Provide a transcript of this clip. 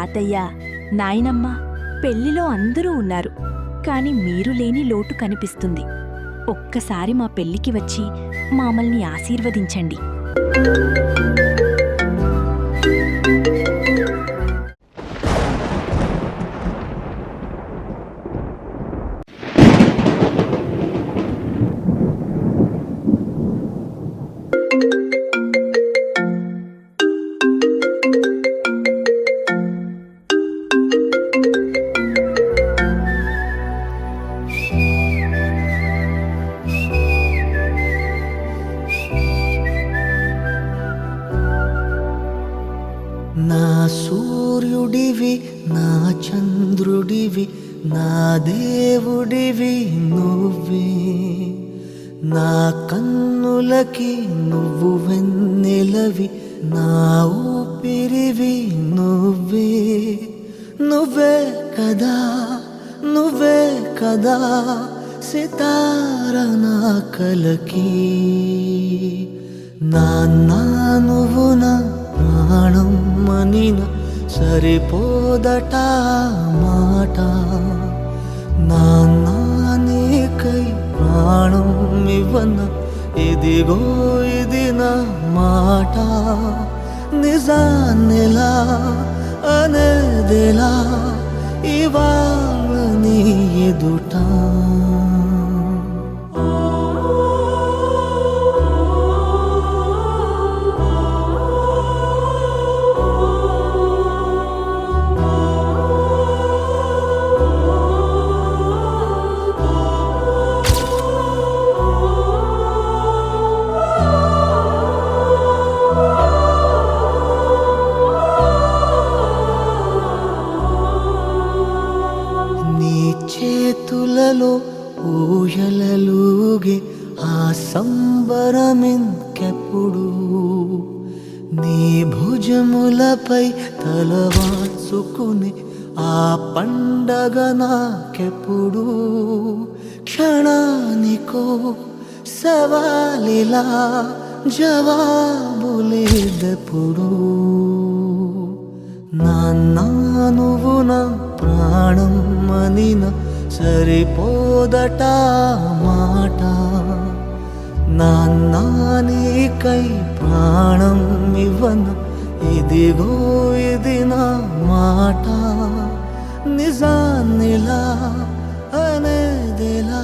తాతయ్య, నాయనమ్మ, పెళ్లిలో అందరూ ఉన్నారు. కాని మీరు లేని లోటు కనిపిస్తుంది. ఒక్కసారి మా పెళ్లికి వచ్చి మామల్ని ఆశీర్వదించండి. నా సూర్యుడివి, నా చంద్రుడివి, నా దేవుడివి నువ్వే. నా కన్నులకి నువ్వు వెన్నెలవి, నా ఊపిరివి నువ్వే. నువ్వే కదా, నువ్వే కదా సితార నా కలకి. నాన్నా నువ్వు నా ప్రాణం మనిన సరిపోదట మాట. నాన్నా నీకై ప్రాణం ఇవ్వన ఇదిగో ఇది నా మాట. నిజాన్నెలా అనేదెలా ఇవాళ నీ ఎదుట. చేతులలో ఊయలలుగే ఆ సంబరమింకెప్పుడు. నీ భుజములపై తలవాల్చుకుని ఆ పండగ నాకెప్పుడు. క్షణానికో సవాలిలా జవాబు లేదెప్పుడు. నాన్నా నువ్వు నా ప్రాణం మనిన సరిపోదట మాట. నాన్నా నీకై ప్రాణం ఇవ్వన ఇదిగో ఇది నా మాట. నిజాన్నిలా అనేదెలా